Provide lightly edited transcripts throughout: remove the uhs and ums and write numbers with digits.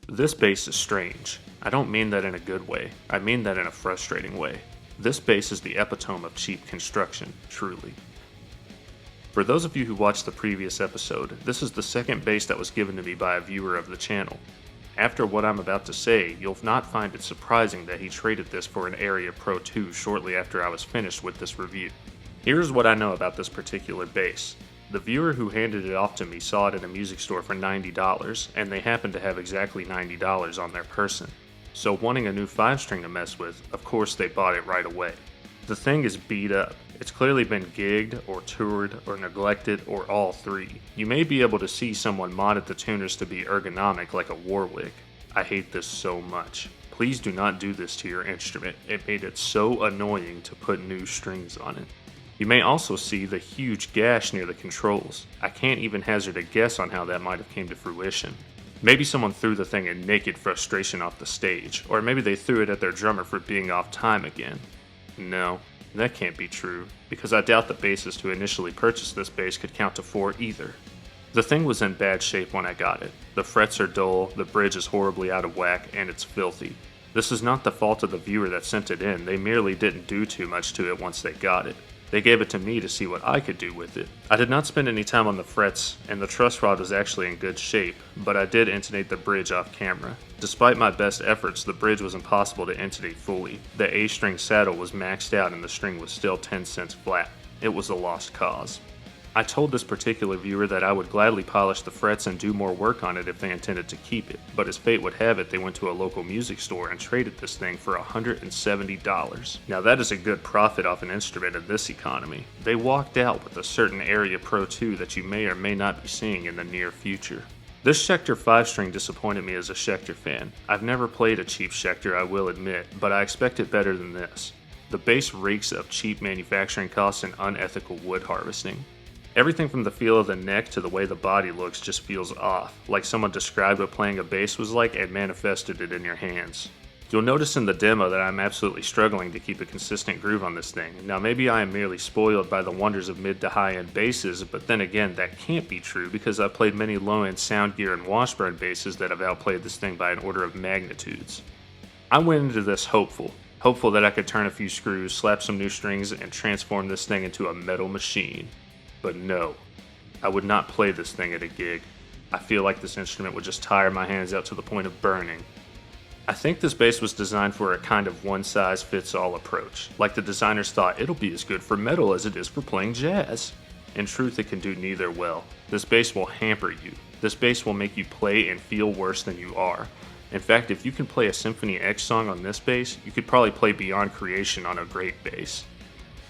This bass is strange. I don't mean that in a good way. I mean that in a frustrating way. This bass is the epitome of cheap construction, truly. For those of you who watched the previous episode, this is the second bass that was given to me by a viewer of the channel. After what I'm about to say, you'll not find it surprising that he traded this for an Area Pro 2 shortly after I was finished with this review. Here's what I know about this particular bass. The viewer who handed it off to me saw it at a music store for $90, and they happened to have exactly $90 on their person. So wanting a new 5-string to mess with, of course they bought it right away. The thing is beat up. It's clearly been gigged, or toured, or neglected, or all three. You may be able to see someone modded the tuners to be ergonomic like a Warwick. I hate this so much. Please do not do this to your instrument. It made it so annoying to put new strings on it. You may also see the huge gash near the controls. I can't even hazard a guess on how that might have came to fruition. Maybe someone threw the thing in naked frustration off the stage, or maybe they threw it at their drummer for being off time again. No, that can't be true, because I doubt the bassist who initially purchased this bass could count to 4 either. The thing was in bad shape when I got it. The frets are dull, the bridge is horribly out of whack, and it's filthy. This is not the fault of the viewer that sent it in, they merely didn't do too much to it once they got it. They gave it to me to see what I could do with it. I did not spend any time on the frets, and the truss rod was actually in good shape, but I did intonate the bridge off camera. Despite my best efforts, the bridge was impossible to intonate fully. The A-string saddle was maxed out and the string was still 10 cents flat. It was a lost cause. I told this particular viewer that I would gladly polish the frets and do more work on it if they intended to keep it, but as fate would have it, they went to a local music store and traded this thing for $170. Now that is a good profit off an instrument in this economy. They walked out with a certain Area Pro 2 that you may or may not be seeing in the near future. This Schecter 5-string disappointed me as a Schecter fan. I've never played a cheap Schecter, I will admit, but I expected better than this. The bass reeks of cheap manufacturing costs and unethical wood harvesting. Everything from the feel of the neck to the way the body looks just feels off, like someone described what playing a bass was like and manifested it in your hands. You'll notice in the demo that I'm absolutely struggling to keep a consistent groove on this thing. Now maybe I am merely spoiled by the wonders of mid to high-end basses, but then again that can't be true because I've played many low-end Soundgear and Washburn basses that have outplayed this thing by an order of magnitudes. I went into this hopeful that I could turn a few screws, slap some new strings, and transform this thing into a metal machine. But no, I would not play this thing at a gig. I feel like this instrument would just tire my hands out to the point of burning. I think this bass was designed for a kind of one-size-fits-all approach, like the designers thought it'll be as good for metal as it is for playing jazz. In truth, it can do neither well. This bass will hamper you. This bass will make you play and feel worse than you are. In fact, if you can play a Symphony X song on this bass, you could probably play Beyond Creation on a great bass.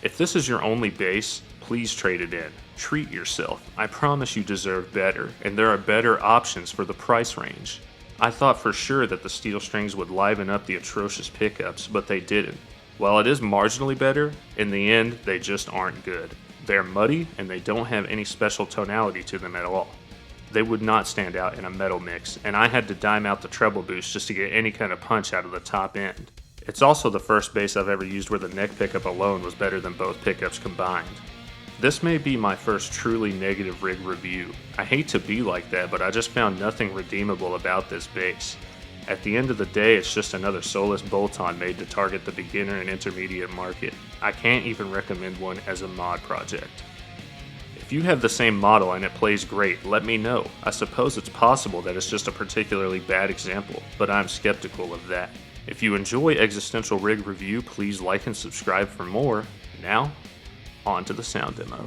If this is your only bass, please trade it in. Treat yourself. I promise you deserve better, and there are better options for the price range. I thought for sure that the steel strings would liven up the atrocious pickups, but they didn't. While it is marginally better, in the end, they just aren't good. They're muddy, and they don't have any special tonality to them at all. They would not stand out in a metal mix, and I had to dime out the treble boost just to get any kind of punch out of the top end. It's also the first bass I've ever used where the neck pickup alone was better than both pickups combined. This may be my first truly negative rig review. I hate to be like that, but I just found nothing redeemable about this bass. At the end of the day, it's just another soulless bolt-on made to target the beginner and intermediate market. I can't even recommend one as a mod project. If you have the same model and it plays great, let me know. I suppose it's possible that it's just a particularly bad example, but I'm skeptical of that. If you enjoy Existential Rig Review, please like and subscribe for more. Now, on to the sound demo.